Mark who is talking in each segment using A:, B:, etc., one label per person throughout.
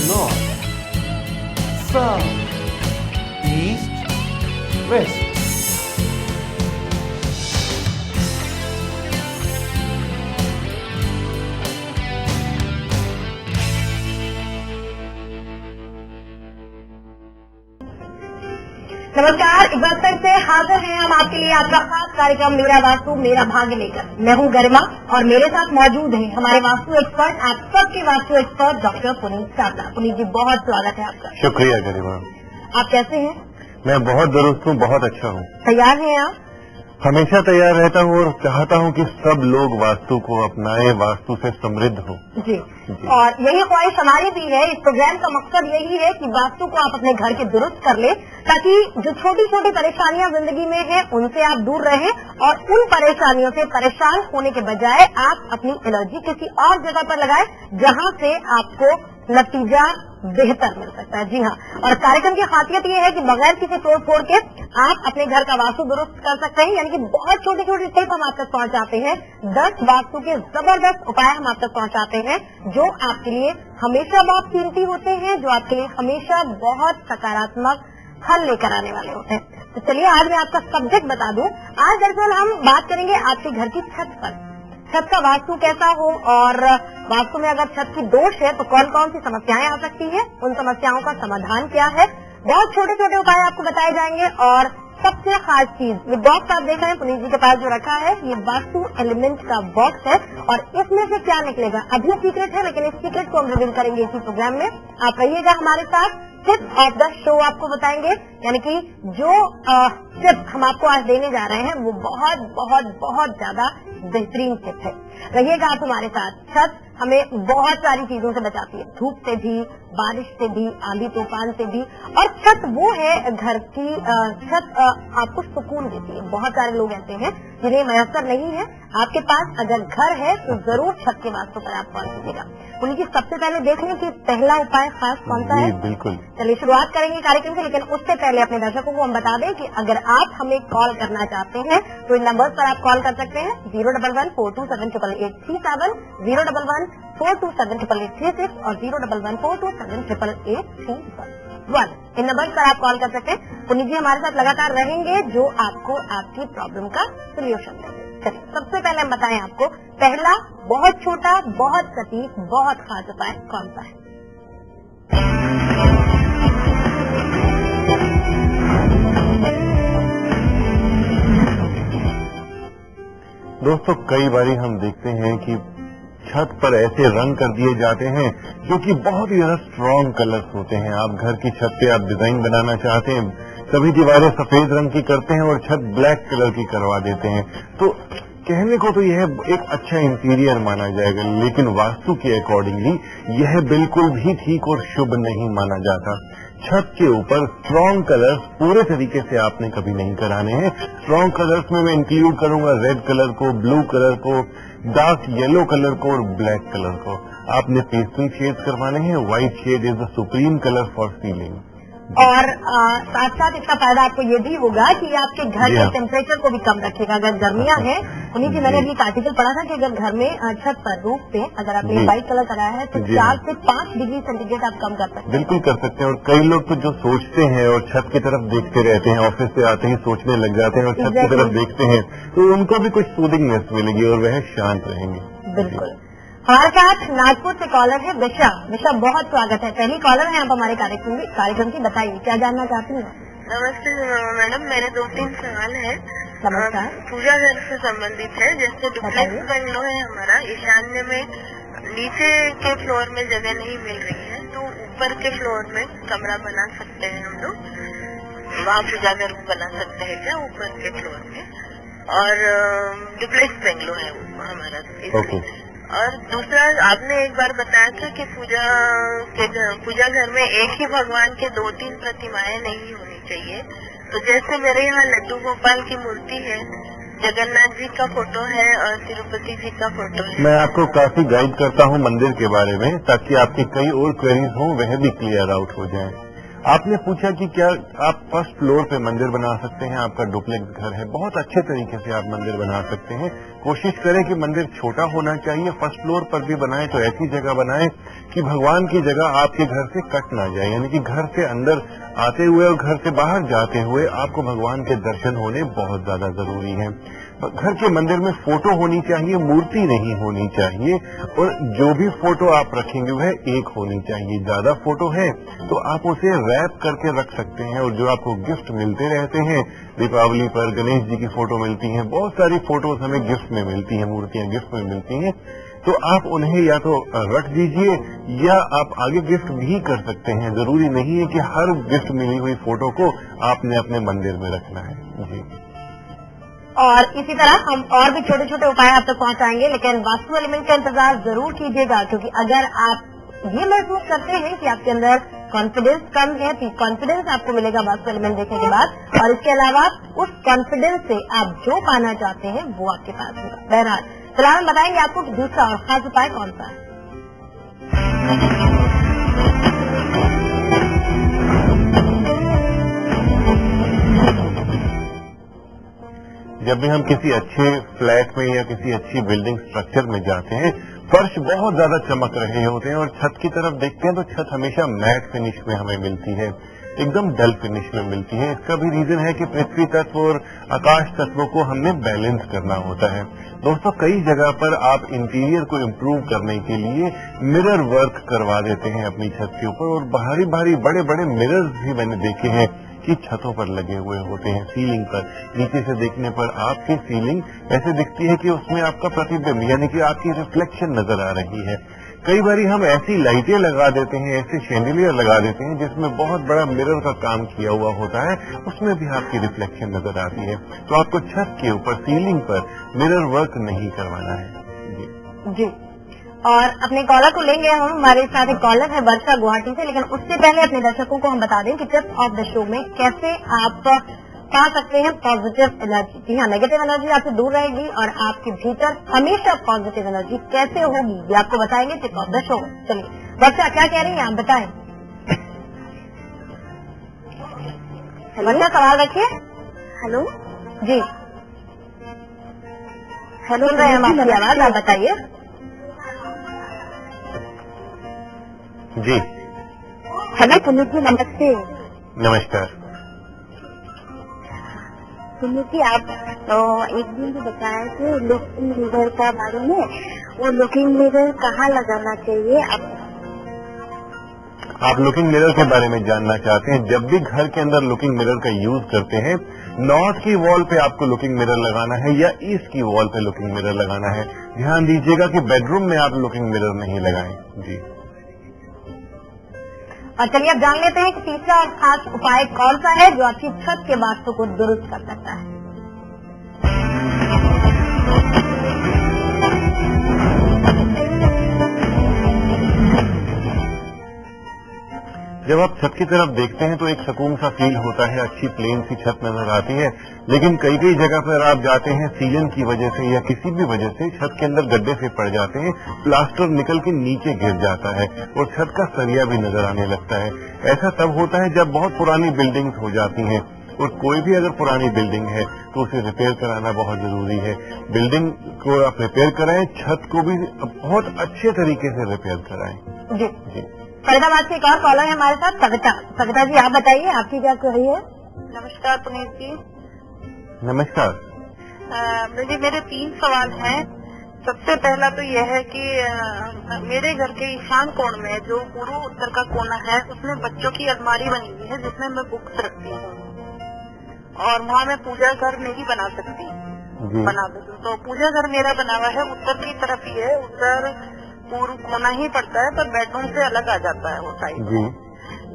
A: north, south, east, west.
B: नमस्कार, एक बार फिर से हाजिर हैं हम आपके लिए आपका खास कार्यक्रम मेरा वास्तु मेरा भाग्य लेकर। मैं हूं गरिमा और मेरे साथ मौजूद हैं हमारे वास्तु एक्सपर्ट, आप सबके वास्तु एक्सपर्ट डॉक्टर पुनीत चावला। पुनीत जी, बहुत स्वागत है आपका।
C: शुक्रिया गरिमा।
B: आप कैसे हैं?
C: मैं बहुत दुरुस्त हूँ, बहुत अच्छा हूँ।
B: तैयार हैं आप?
C: हमेशा तैयार रहता हूँ और चाहता हूँ कि सब लोग वास्तु को अपनाएं, वास्तु से समृद्ध हो।
B: जी। और यही ख्वाहिश हमारी भी है। इस प्रोग्राम का मकसद यही है कि वास्तु को आप अपने घर के दुरुस्त कर ले, ताकि जो छोटी छोटी परेशानियां जिंदगी में हैं उनसे आप दूर रहें और उन परेशानियों से परेशान होने के बजाय आप अपनी एनर्जी किसी और जगह पर लगाएं जहां से आपको नतीजा बेहतर मिल सकता है। जी हाँ, और कार्यक्रम की खासियत ये है कि बगैर किसी तोड़ फोड़ के आप अपने घर का वास्तु दुरुस्त कर सकते हैं। यानी कि बहुत छोटे छोटे टिप हम आप तक पहुंचाते हैं, 10 वास्तु के जबरदस्त उपाय हम आप तक पहुंचाते हैं जो आपके लिए हमेशा बहुत कीमती होते हैं, जो आपके लिए हमेशा बहुत सकारात्मक हल लेकर आने वाले होते हैं। तो चलिए आज मैं आपका सब्जेक्ट बता दूं। आज दरअसल हम बात करेंगे आपके घर की छत पर, छत का वास्तु कैसा हो और वास्तु में अगर छत की दोष है तो कौन कौन सी समस्याएं आ सकती है, उन समस्याओं का समाधान क्या है। बहुत छोटे छोटे उपाय आपको बताए जाएंगे और सबसे खास चीज, ये बॉक्स आप देख रहे हैं पुनीत जी के पास जो रखा है, ये वास्तु एलिमेंट का बॉक्स है और इसमें से क्या निकलेगा अभी सीक्रेट है, लेकिन इस सीक्रेट को हम रिवील करेंगे इसी प्रोग्राम में। आप रहिएगा हमारे साथ। टिप ऑफ द शो आपको बताएंगे, यानी कि जो टिप हम आपको आज देने जा रहे हैं वो बहुत बहुत बहुत ज्यादा बेहतरीन टिप है। रहिएगा आप हमारे साथ। छत हमें बहुत सारी चीजों से बचाती है, धूप से भी, बारिश से भी, आंधी तूफान से भी। और छत वो है घर की, छत आपको सुकून देती है। बहुत सारे लोग ऐसे हैं जिन्हें मयसर नहीं है। आपके पास अगर घर है तो जरूर छत के वास्तु पर आप कॉल कीजिएगा। उनकी सबसे पहले देख लें कि पहला उपाय खास कौन सा है।
C: बिल्कुल।
B: चलिए शुरुआत करेंगे कार्यक्रम से, लेकिन उससे पहले अपने दर्शकों को हम बता दें कि अगर आप हमें कॉल करना चाहते हैं तो इन नंबर पर आप कॉल कर सकते हैं 011-427-8837, 011-427-8836 और 011-427-8831। इन नंबर पर आप कॉल कर सकते हैं। पुनीत जी हमारे साथ लगातार रहेंगे जो आपको आपकी प्रॉब्लम का सोल्यूशन देंगे। चलिए सबसे पहले हम बताएं आपको पहला बहुत छोटा, बहुत सटीक, बहुत खास उपाय कौन सा है।
C: दोस्तों, कई बारी हम देखते हैं कि छत पर ऐसे रंग कर दिए जाते हैं जो कि बहुत ही ज्यादा स्ट्रॉन्ग कलर्स होते हैं। आप घर की छत पे आप डिजाइन बनाना चाहते हैं, सभी दीवारें सफेद रंग की करते हैं और छत ब्लैक कलर की करवा देते हैं। तो कहने को तो यह एक अच्छा इंटीरियर माना जाएगा, लेकिन वास्तु के अकॉर्डिंगली यह बिल्कुल भी ठीक और शुभ नहीं माना जाता। छत के ऊपर स्ट्रॉन्ग कलर्स पूरे तरीके से आपने कभी नहीं कराने हैं। स्ट्रॉन्ग कलर्स में मैं इंक्लूड करूंगा रेड कलर को, ब्लू कलर को, डार्क येलो कलर को और ब्लैक कलर को। आपने पेस्टल शेड्स करवाने हैं। White shade is the supreme colour for ceiling.
B: और साथ साथ इसका फायदा आपको ये भी होगा कि आपके घर के टेम्परेचर को भी कम रखेगा। अगर गर्मियां हैं, पुनीत जी मैंने अभी एक आर्टिकल पढ़ा था कि अगर घर में छत पर रूफ पे अगर आपने व्हाइट कलर कराया है तो 4 से 5 डिग्री सेंटीग्रेड आप कम कर सकते हैं।
C: बिल्कुल कर सकते हैं। और कई लोग तो जो सोचते हैं और छत की तरफ देखते रहते हैं, ऑफिस से आते ही सोचने लग जाते हैं और छत की तरफ देखते हैं, तो उनको भी कुछ सूदिंगनेस मिलेगी और वह शांत रहेंगे।
B: बिल्कुल। हमारे साथ नागपुर से कॉलर है दिशा। दिशा, बहुत स्वागत है, पहली कॉलर है आप हमारे कार्यक्रम की। बताइए क्या जानना चाहती हैं।
D: नमस्ते मैडम, मेरे 2-3 सवाल है।
B: नमस्कार।
D: पूजा घर से संबंधित है। जैसे डुप्लेक्स बंगलो है हमारा, ईशान्य में नीचे के फ्लोर में जगह नहीं मिल रही है, तो ऊपर के फ्लोर में कमरा बना सकते हैं हम लोग, वहाँ पूजा घर बना सकते हैं क्या ऊपर के फ्लोर में? और डुप्लेक्स बंगलो है हमारा। और दूसरा, आपने एक बार बताया था कि पूजा घर में एक ही भगवान के 2-3 प्रतिमाएं नहीं होनी चाहिए। तो जैसे मेरे यहाँ लड्डू गोपाल की मूर्ति है, जगन्नाथ जी का फोटो है और तिरुपति जी का फोटो है।
C: मैं आपको काफी गाइड करता हूँ मंदिर के बारे में, ताकि आपके कई और क्वेरीज हों वह भी क्लियर आउट हो जाएं। आपने पूछा कि क्या आप फर्स्ट फ्लोर पे मंदिर बना सकते हैं, आपका डुप्लेक्स घर है, बहुत अच्छे तरीके से आप मंदिर बना सकते हैं। कोशिश करें कि मंदिर छोटा होना चाहिए, फर्स्ट फ्लोर पर भी बनाएं तो ऐसी जगह बनाएं कि भगवान की जगह आपके घर से कट ना जाए, यानी कि घर से अंदर आते हुए और घर से बाहर जाते हुए आपको भगवान के दर्शन होने बहुत ज्यादा जरूरी है। घर के मंदिर में फोटो होनी चाहिए, मूर्ति नहीं होनी चाहिए, और जो भी फोटो आप रखेंगे वह एक होनी चाहिए। ज्यादा फोटो है तो आप उसे रैप करके रख सकते हैं, और जो आपको गिफ्ट मिलते रहते हैं, दीपावली पर गणेश जी की फोटो मिलती है, बहुत सारी फोटोज हमें गिफ्ट में मिलती हैं, मूर्तियां गिफ्ट में मिलती हैं, तो आप उन्हें या तो रख दीजिए या आप आगे गिफ्ट भी कर सकते हैं। जरूरी नहीं है कि हर गिफ्ट मिली हुई फोटो को आपने अपने मंदिर में रखना है। जी।
B: और इसी तरह हम और भी छोटे छोटे उपाय आप तक पहुंचाएंगे, लेकिन वास्तु एलिमेंट का इंतजार जरूर कीजिएगा, क्योंकि अगर आप ये महसूस करते हैं कि आपके अंदर कॉन्फिडेंस कम है तो कॉन्फिडेंस आपको मिलेगा वास्तु एलिमेंट देखने के बाद, और इसके अलावा उस कॉन्फिडेंस से आप जो पाना चाहते हैं वो आपके पास होगा। बहरहाल फिलहाल हम बताएंगे आपको कि दूसरा और खास उपाय कौन सा है।
C: जब भी हम किसी अच्छे फ्लैट में या किसी अच्छी बिल्डिंग स्ट्रक्चर में जाते हैं, फर्श बहुत ज्यादा चमक रहे होते हैं और छत की तरफ देखते हैं तो छत हमेशा मैट फिनिश में हमें मिलती है, एकदम डल फिनिश में मिलती है। इसका भी रीजन है कि पृथ्वी तत्व और आकाश तत्वों को हमें बैलेंस करना होता है। दोस्तों, कई जगह पर आप इंटीरियर को इम्प्रूव करने के लिए मिरर वर्क करवा देते हैं अपनी छत के ऊपर, और बाहरी बाहरी बड़े बड़े मिरर्स भी मैंने देखे हैं कि छतों पर लगे हुए होते हैं, सीलिंग पर। नीचे से देखने पर आपकी सीलिंग ऐसे दिखती है कि उसमें आपका प्रतिबिंब यानी कि आपकी रिफ्लेक्शन नजर आ रही है। कई बारी हम ऐसी लाइटें लगा देते हैं, ऐसे शैंडिलियर लगा देते हैं जिसमें बहुत बड़ा मिरर का काम किया हुआ होता है, उसमें भी आपकी रिफ्लेक्शन नजर आती है। तो आपको छत के ऊपर, सीलिंग पर मिरर वर्क नहीं करवाना है।
B: जी। और अपने कॉलर को लेंगे हम, हमारे साथ एक कॉलर है वर्षा गुवाहाटी से, लेकिन उससे पहले अपने दर्शकों को हम बता दें कि टिप ऑफ द शो में कैसे आप पा सकते हैं पॉजिटिव एनर्जी। जी हाँ, नेगेटिव एनर्जी आपसे दूर रहेगी और आपके भीतर हमेशा पॉजिटिव एनर्जी कैसे होगी ये आपको बताएंगे टिप ऑफ द शो। चलिए वर्षा, क्या कह रही हैं आप, बताएं। वर्षा, सवाल रखिए।
D: हेलो
B: जी,
D: हेलो,
B: सुन रहे हैं हम आपकी आवाज, आप बताइए।
C: जी,
D: हेलो पुनीत जी, नमस्ते।
C: नमस्कार।
D: पुनीत जी, आप तो एक दिन भी बताया कि लुकिंग मिरर का बारे में, वो लुकिंग मिरर कहाँ लगाना चाहिए?
C: आप लुकिंग मिरर के बारे में जानना चाहते हैं। जब भी घर के अंदर लुकिंग मिरर का यूज करते हैं, नॉर्थ की वॉल पे आपको लुकिंग मिरर लगाना है या ईस्ट की वॉल पे लुकिंग मिरर लगाना है। ध्यान दीजिएगा कि बेडरूम में आप लुकिंग मिरर नहीं लगाएं। जी।
B: और चलिए अब जान लेते हैं कि तीसरा और खास उपाय कौन सा है जो आपकी छत के वास्तु को दुरुस्त कर सकता है।
C: जब आप छत की तरफ देखते हैं तो एक सुकून सा फील होता है, अच्छी प्लेन सी छत नजर आती है। लेकिन कई कई जगह पर आप जाते हैं, सीलन की वजह से या किसी भी वजह से छत के अंदर गड्ढे से पड़ जाते हैं, प्लास्टर निकल के नीचे गिर जाता है और छत का सरिया भी नजर आने लगता है। ऐसा तब होता है जब बहुत पुरानी बिल्डिंग्स हो जाती हैं, और कोई भी अगर पुरानी बिल्डिंग है तो उसे रिपेयर कराना बहुत जरूरी है। बिल्डिंग को आप रिपेयर कराएं, छत को भी बहुत अच्छे तरीके से रिपेयर कराएं।
B: जी।
C: जी।
B: फरीदाबाद से एक और कॉलर है हमारे साथ, सविता। सविता जी, आप बताइए आपकी क्या क्वेरी है।
D: नमस्कार पुनीत जी।
C: नमस्कार।
D: मेरे 3 सवाल हैं। सबसे पहला तो यह है कि मेरे घर के ईशान कोण में जो पूर्व उत्तर का कोना है, उसमें बच्चों की अलमारी बनी हुई है जिसमें मैं बुक्स रखती हूँ, और वहाँ मैं पूजा घर नहीं बना सकती, बना देती हूँ। तो पूजा घर मेरा बना हुआ है उत्तर की तरफ ही है, उत्तर पूर्व कोना ही पड़ता है, पर बेडरूम से अलग आ जाता है वो साइड।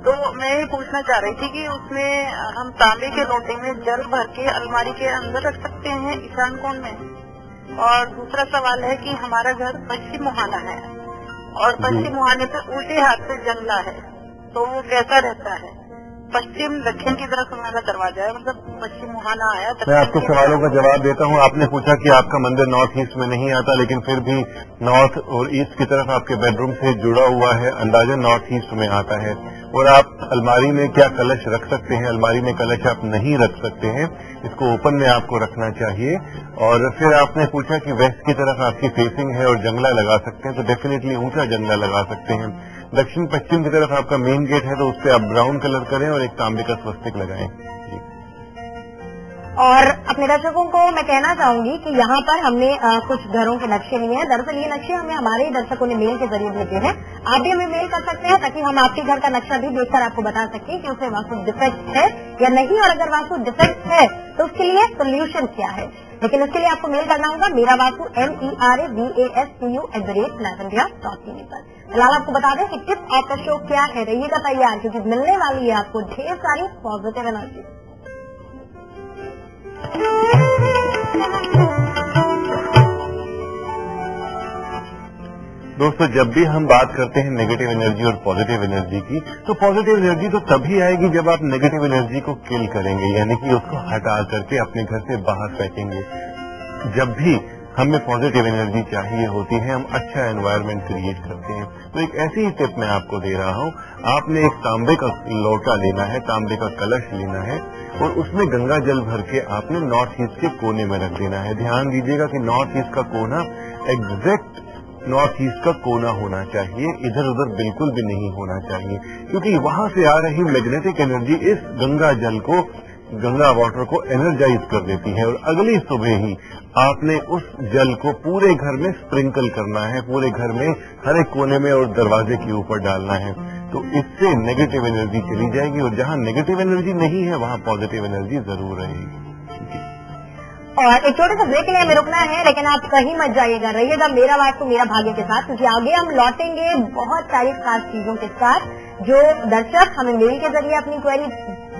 D: तो मैं ये पूछना चाह रही थी कि उसमें हम तांबे के लोटे में जल भर के अलमारी के अंदर रख सकते हैं ईशान कोण में। और दूसरा सवाल है कि हमारा घर पश्चिम मुहाना है और पश्चिम मुहाने पे उल्टे हाथ से जंगला है, तो वो कैसा रहता है? पश्चिम दक्षिण की तरफ हमारा दरवाजा है, मतलब पश्चिम मुहाना आया।
C: मैं आपके सवालों का जवाब देता हूँ। आपने पूछा कि आपका मंदिर नॉर्थ ईस्ट में नहीं आता, लेकिन फिर भी नॉर्थ और ईस्ट की तरफ आपके बेडरूम से जुड़ा हुआ है, अंदाजा नॉर्थ ईस्ट में आता है। और आप अलमारी में क्या कलश रख सकते हैं, अलमारी में कलश आप नहीं रख सकते हैं, इसको ओपन में आपको रखना चाहिए। और फिर आपने पूछा कि वेस्ट की तरफ आपकी फेसिंग है और जंगला लगा सकते हैं, तो डेफिनेटली ऊंचा जंगला लगा सकते हैं। दक्षिण पश्चिम की तरफ आपका मेन गेट है तो उस पर आप ब्राउन कलर करें और एक तांबे का स्वस्तिक लगाएं।
B: और अपने दर्शकों को मैं कहना चाहूंगी कि यहाँ पर हमने कुछ घरों के नक्शे लिए हैं। दरअसल ये नक्शे हमें हमारे ही दर्शकों ने मेल के जरिए भेजे हैं। आप भी हमें मेल कर सकते हैं ताकि हम आपके घर का नक्शा भी देखकर आपको बता सकें कि उसमें वास्तु डिफेक्ट है या नहीं, और अगर वास्तु डिफेक्ट है तो उसके लिए सोल्यूशन क्या है। लेकिन उसके लिए आपको मेल करना होगा मेरा वास्तु MERAVASTU@9india.tv पर। फिलहाल आपको बता दें कि टिप ऑफ द शो क्या है, रहिएगा तैयार क्योंकि मिलने वाली है आपको ढेर सारी पॉजिटिव एनर्जी।
C: दोस्तों, जब भी हम बात करते हैं नेगेटिव एनर्जी और पॉजिटिव एनर्जी की, तो पॉजिटिव एनर्जी तो तभी आएगी जब आप नेगेटिव एनर्जी को किल करेंगे, यानी कि उसको हटा करके अपने घर से बाहर फेंकेंगे। जब भी हमें पॉजिटिव एनर्जी चाहिए होती है, हम अच्छा एनवायरनमेंट क्रिएट करते हैं। तो एक ऐसी ही टिप मैं आपको दे रहा हूं। आपने एक तांबे का लोटा लेना है, तांबे का कलश लेना है और उसमें गंगा जल भर के आपने नॉर्थ ईस्ट के कोने में रख देना है। ध्यान दीजिएगा कि नॉर्थ ईस्ट का कोना एग्जैक्ट नॉर्थ ईस्ट का कोना होना चाहिए, इधर उधर बिल्कुल भी नहीं होना चाहिए, क्योंकि वहां से आ रही मैग्नेटिक एनर्जी इस गंगा जल को, गंगा वाटर को एनर्जाइज कर देती है। और अगली सुबह ही आपने उस जल को पूरे घर में स्प्रिंकल करना है, पूरे घर में हर एक कोने में और दरवाजे के ऊपर डालना है। तो इससे नेगेटिव एनर्जी चली जाएगी और जहां नेगेटिव एनर्जी नहीं है वहां पॉजिटिव एनर्जी जरूर रहेगी।
B: और एक छोटे से ब्रेक के लिए हमें रुकना है, लेकिन आप कहीं मत जाइएगा, रहिएगा मेरा वास्तु मेरा भाग्य के साथ, क्योंकि आगे हम लौटेंगे बहुत सारी खास चीजों के साथ जो दर्शक हमें मेल के जरिए अपनी क्वेरी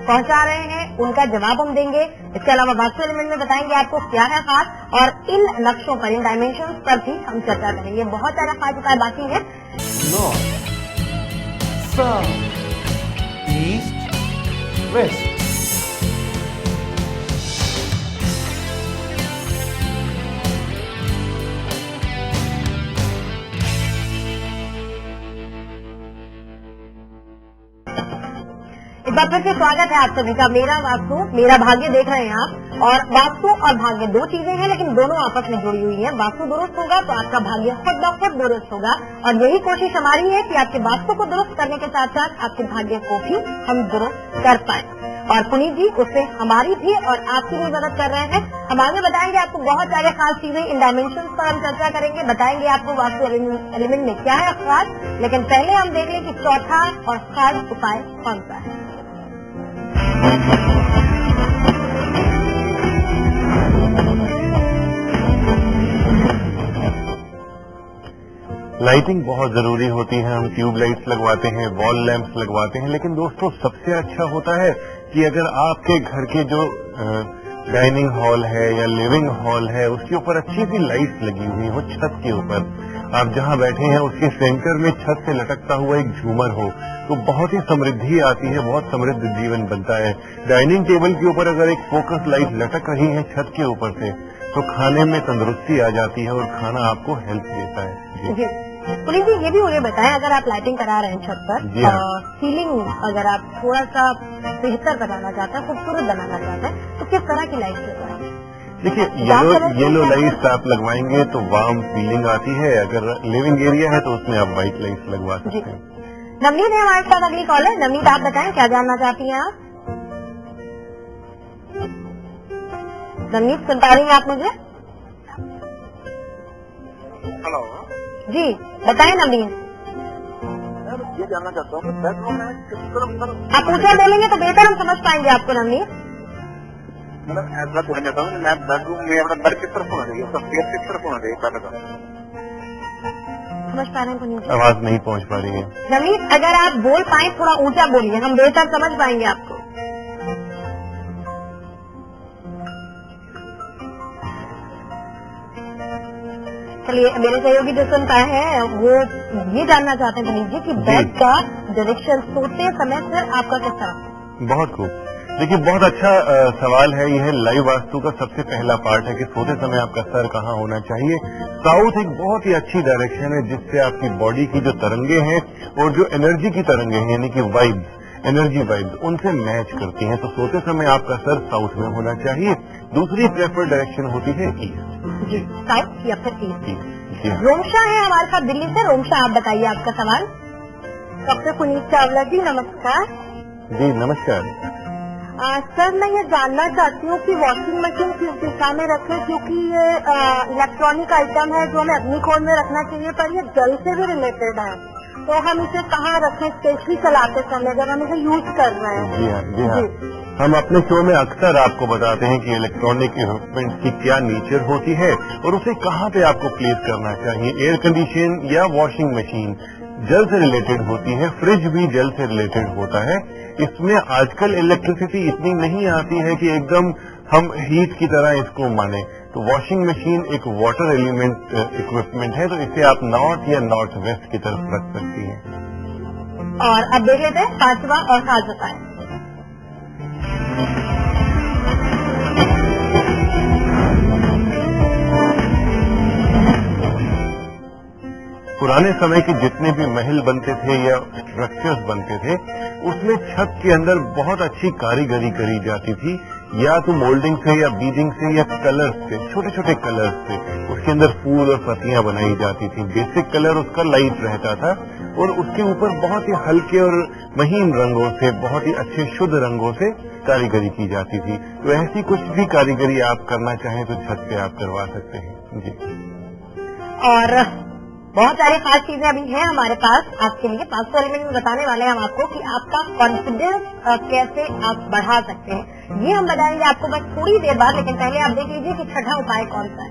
B: पहुंचा रहे हैं, उनका जवाब हम देंगे। इसके अलावा वास्तु एलिमेंट में बताएंगे आपको क्या है खास, और इन नक्शों पर, इन डायमेंशन पर भी हम चर्चा करेंगे। बहुत सारा खास उपाय बाकी है।
A: North, South, East, West.
B: एक बार फिर से स्वागत है आप सभी का। मेरा वास्तु मेरा भाग्य देख रहे हैं आप, और वास्तु और भाग्य दो चीजें हैं लेकिन दोनों आपस में जुड़ी हुई हैं। वास्तु दुरुस्त होगा तो आपका भाग्य खुद ब खुद दुरुस्त होगा, और यही कोशिश हमारी है कि आपके वास्तु को दुरुस्त करने के साथ साथ आपके भाग्य को भी हम दुरुस्त कर पाए। और पुनीत जी उससे हमारी भी और आपकी भी मदद कर रहे हैं। हम आगे बताएंगे आपको बहुत सारे खास चीजें, इन डायमेंशन पर हम चर्चा करेंगे, बताएंगे आपको वास्तु एलिमेंट में क्या है खास। लेकिन पहले हम देख लें कि चौथा और खास उपाय कौन सा है।
C: लाइटिंग बहुत जरूरी होती है। हम ट्यूब लाइट्स लगवाते हैं, वॉल लैंप्स लगवाते हैं, लेकिन दोस्तों सबसे अच्छा होता है कि अगर आपके घर के जो डाइनिंग हॉल है या लिविंग हॉल है उसके ऊपर अच्छी सी लाइट्स लगी हुई हो, छत के ऊपर आप जहां बैठे हैं उसके सेंटर में छत से लटकता हुआ एक झूमर हो, तो बहुत ही समृद्धि आती है, बहुत समृद्ध जीवन बनता है। डाइनिंग टेबल के ऊपर अगर एक फोकस लाइट लटक रही है छत के ऊपर से, तो खाने में तंदुरुस्ती आ जाती है और खाना आपको हेल्प देता है।
B: जी पुनीत जी, ये भी मुझे बताएं, अगर आप लाइटिंग करा रहे हैं छत पर, सीलिंग अगर आप थोड़ा सा बेहतर बनाना चाहते हैं, खूबसूरत बनाना चाहते हैं, तो किस तरह की लाइट लगवाएं?
C: देखिए, येलो लाइट्स आप लगवाएंगे तो वार्म फीलिंग आती है। अगर लिविंग एरिया है तो उसमें आप व्हाइट लाइट्स लगवा सकते हैं।
B: नवनीत है हमारे साथ अगली कॉलर। नवनीत, आप बताएं क्या जानना चाहती हैं आप? नवनीत, सुन पा रही हैं आप मुझे?
E: हेलो
B: जी बताएं नवनीत।
E: ये जानना चाहता हूँ बेडरूम में किस तरफ
B: आप ऊंचा बोलेंगे तो बेहतर हम समझ पाएंगे आपको नवनीत।
E: मतलब ऐसा पूछना चाहता हूँ, मैं बेडरूम में अपना बेड किस तरफ होना चाहिए, उसका फेस किस तरफ होना चाहिए पहले तो।
B: समझ पा रहे हैं पुनीत जी?
C: आवाज नहीं पहुंच पा रही है।
B: नवनीत, अगर आप बोल पाए थोड़ा ऊंचा बोलिए, हम बेहतर समझ पाएंगे आपको। चलिए, मेरे सहयोगी जो सुन पाए हैं वो ये जानना चाहते हैं पुनीत जी कि बेड का डायरेक्शन सोते समय सर आपका किस तरह?
C: बहुत खूब। देखिए, बहुत अच्छा सवाल है। यह लाइव वास्तु का सबसे पहला पार्ट है कि सोते समय आपका सर कहाँ होना चाहिए। साउथ एक बहुत ही अच्छी डायरेक्शन है जिससे आपकी बॉडी की जो तरंगे हैं और जो एनर्जी की तरंगे हैं, यानी कि वाइब्स, एनर्जी वाइब्स, उनसे मैच करती हैं। तो सोते समय आपका सर साउथ में होना चाहिए। दूसरी प्रेफर्ड डायरेक्शन होती है ईस्ट।
B: जी, साउथ या फिर ईस्ट।
C: जी हाँ।
B: रोमशा है हमारे साथ दिल्ली से। रोमशा, आप बताइए आपका सवाल। डॉक्टर पुनीत चावला जी, नमस्कार।
C: जी नमस्कार।
B: सर, मैं ये जानना चाहती हूँ कि वॉशिंग मशीन किस दिशा में रखें, क्योंकि ये इलेक्ट्रॉनिक आइटम है जो हमें अग्निकोण में रखना चाहिए, पर ये जल से भी रिलेटेड है, तो हम इसे कहाँ रखें, स्पेशली चलाते समय जब हम इसे यूज कर रहे हैं?
C: जी हाँ, जी हाँ। हम अपने शो में अक्सर आपको बताते हैं कि इलेक्ट्रॉनिक इक्विपमेंट की क्या नेचर होती है और उसे कहाँ पे आपको प्लेस करना चाहिए। एयर कंडीशन या वॉशिंग मशीन जल से रिलेटेड होती है, फ्रिज भी जल से रिलेटेड होता है। इसमें आजकल इलेक्ट्रिसिटी इतनी नहीं आती है कि एकदम हम हीट की तरह इसको माने। तो वॉशिंग मशीन एक वाटर एलिमेंट इक्विपमेंट है, तो इसे आप नॉर्थ या नॉर्थ वेस्ट की तरफ रख सकती हैं।
B: और अब देख लेते हैं पांचवा और खास बताएं।
C: पुराने समय के जितने भी महल बनते थे या स्ट्रक्चर्स बनते थे, उसमें छत के अंदर बहुत अच्छी कारीगरी करी जाती थी, या तो मोल्डिंग से या बीजिंग से या कलर्स से, छोटे छोटे कलर्स से। उसके अंदर फूल और पत्तियां बनाई जाती थी। बेसिक कलर उसका लाइट रहता था और उसके ऊपर बहुत ही हल्के और महीन रंगों से, बहुत ही अच्छे शुद्ध रंगों से कारीगरी की जाती थी। तो ऐसी कुछ भी कारीगरी आप करना चाहें तो छत पे आप करवा सकते हैं। जी।
B: और बहुत सारी खास चीजें अभी हैं हमारे पास आपके लिए। 500 एलिमेंट में बताने वाले हैं हम आपको कि आपका कॉन्फिडेंस कैसे आप बढ़ा सकते हैं। ये हम बताएंगे आपको बस थोड़ी देर बाद, लेकिन पहले आप देख लीजिए कि छठा उपाय कौन सा है।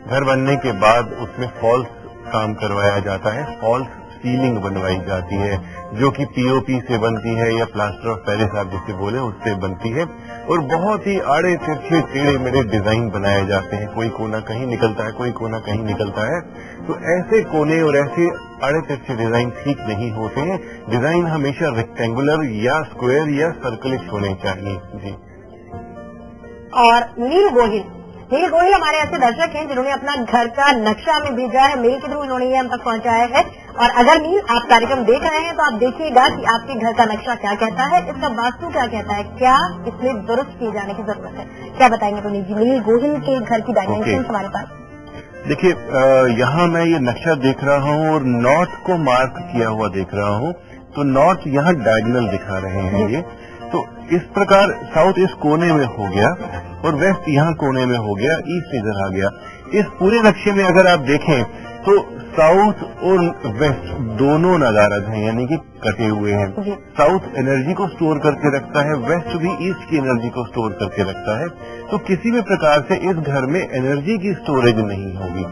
C: घर बनने के बाद उसमें फॉल्स काम करवाया जाता है। फॉल्स सीलिंग बनवाई जाती है जो कि पीओपी से बनती है या प्लास्टर ऑफ पेरिस आप जिसे बोले उससे बनती है, और बहुत ही आड़े तिरछे टेढ़े मेढ़े डिजाइन बनाए जाते हैं। कोई कोना कहीं निकलता है, कोई कोना कहीं निकलता है। तो ऐसे कोने और ऐसे आड़े तिरछे डिजाइन ठीक नहीं होते हैं। डिजाइन हमेशा रेक्टेंगुलर या स्क्वायर या सर्कलिश होने चाहिए। जी।
B: और नील गोहिल हमारे ऐसे दर्शक हैं जिन्होंने अपना घर का नक्शा हमें भेजा है, मेल के थ्रू इन्होंने ये हम तक पहुंचाया है। और अगर नील आप कार्यक्रम देख रहे हैं तो आप देखिएगा कि आपके घर का नक्शा क्या कहता है, इसका वास्तु क्या कहता है, क्या इसमें दुरुस्त किए जाने की जरूरत है, क्या बताएंगे पुनीत जी? नील गोहिल के घर की डायमेंशन हमारे पास।
C: देखिए, यहाँ मैं ये नक्शा देख रहा हूँ और नॉर्थ को मार्क किया हुआ देख रहा हूँ। तो नॉर्थ यहाँ डायगोनल दिखा रहे हैं ये। तो इस प्रकार साउथ इस कोने में हो गया और वेस्ट यहाँ कोने में हो गया, ईस्ट इधर आ गया। इस पूरे नक्शे में अगर आप देखें तो साउथ और वेस्ट दोनों नदारद हैं, यानी कि कटे हुए हैं। साउथ एनर्जी को स्टोर करके रखता है, वेस्ट भी ईस्ट की एनर्जी को स्टोर करके रखता है। तो किसी भी प्रकार से इस घर में एनर्जी की स्टोरेज नहीं होगी।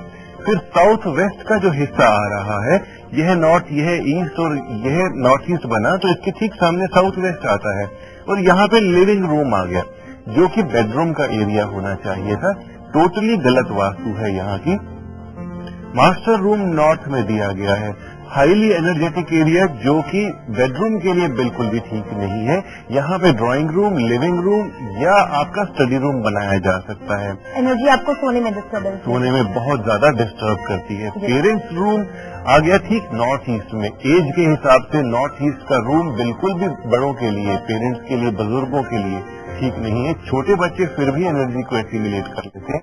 C: फिर साउथ वेस्ट का जो हिस्सा आ रहा है, यह नॉर्थ, यह ईस्ट और यह नॉर्थ ईस्ट बना, तो इसके ठीक सामने साउथ वेस्ट आता है। और यहाँ पे लिविंग रूम आ गया जो कि बेडरूम का एरिया होना चाहिए था। टोटली गलत वास्तु है यहाँ की। मास्टर रूम नॉर्थ में दिया गया है, हाईली एनर्जेटिक एरिया जो कि बेडरूम के लिए बिल्कुल भी ठीक नहीं है। यहाँ पे ड्राइंग रूम, लिविंग रूम या आपका स्टडी रूम बनाया जा सकता है।
B: एनर्जी आपको सोने में डिस्टर्बेंस,
C: सोने में बहुत ज्यादा डिस्टर्ब करती है। पेरेंट्स रूम आ गया ठीक नॉर्थ ईस्ट में। एज के हिसाब से नॉर्थ ईस्ट का रूम बिल्कुल भी बड़ों के लिए, पेरेंट्स के लिए, बुजुर्गों के लिए ठीक नहीं है। छोटे बच्चे फिर भी एनर्जी को एसिमिलेट कर लेते हैं,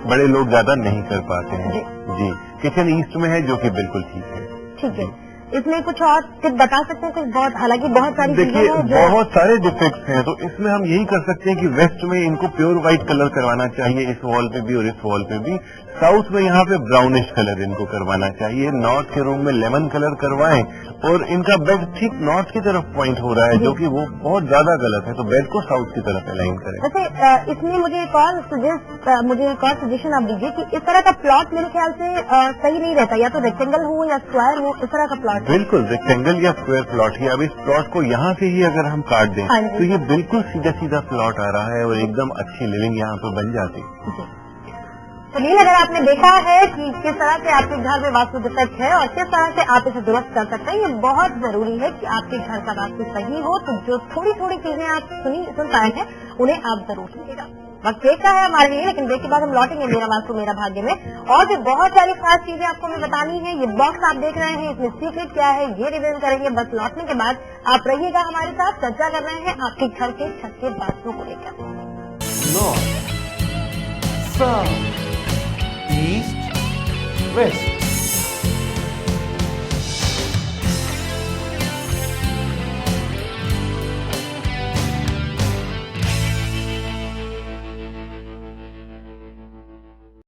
C: बड़े लोग ज्यादा नहीं कर पाते हैं। जी। किचन ईस्ट में है जो कि बिल्कुल ठीक है।
B: ठीक है। इसमें कुछ और टिप बता सकते हैं? कुछ बहुत, हालांकि बहुत सारी
C: देखिए,
B: चीजें हैं जो
C: बहुत सारे डिफेक्ट्स हैं, तो इसमें हम यही कर सकते हैं कि वेस्ट में इनको प्योर व्हाइट कलर करवाना चाहिए, इस वॉल पे भी और इस वॉल पे भी। साउथ में यहाँ पे ब्राउनिश कलर इनको करवाना चाहिए। नॉर्थ के रूम में लेमन कलर करवाएं और इनका बेड ठीक नॉर्थ की तरफ पॉइंट हो रहा है जो कि वो बहुत ज्यादा गलत है, तो बेड को साउथ की तरफ अलाइन करें।
B: वैसे इसमें मुझे एक और सजेशन आप दीजिए कि इस तरह का प्लॉट मेरे ख्याल से सही नहीं रहता, या तो रेक्टेंगल हो या स्क्वायर हो, इस तरह का प्लॉट।
C: बिल्कुल रेक्टेंगल या स्क्वायर प्लॉट ही। अब इस प्लॉट को यहाँ से ही अगर हम काट दें तो ये बिल्कुल सीधा सीधा प्लॉट आ रहा है और एकदम अच्छी लिविंग यहाँ पे बन जाती है।
B: सुनील, अगर आपने देखा है कि किस तरह से आपके घर में वास्तु डिफेक्ट है और किस तरह से आप इसे दुरुस्त कर सकते हैं, ये बहुत जरूरी है कि आपके घर का वास्तु सही हो। तो जो थोड़ी थोड़ी चीजें आप सुन पाए हैं उन्हें आप जरूर सुनिएगा। वक्त देखता है हमारे लिए, लेकिन ब्रेक के बाद हम लौटेंगे मेरा वास्तु मेरा भाग्य में, और भी बहुत सारी खास चीजें आपको हमें बतानी है। ये बॉक्स आप देख रहे हैं, इसमें सीक्रेट क्या है ये रिवील करेंगे बस लौटने के बाद। आप रहिएगा हमारे साथ, चर्चा कर रहे हैं आपके घर के छत के वास्तु को लेकर।
A: North, South, East, West.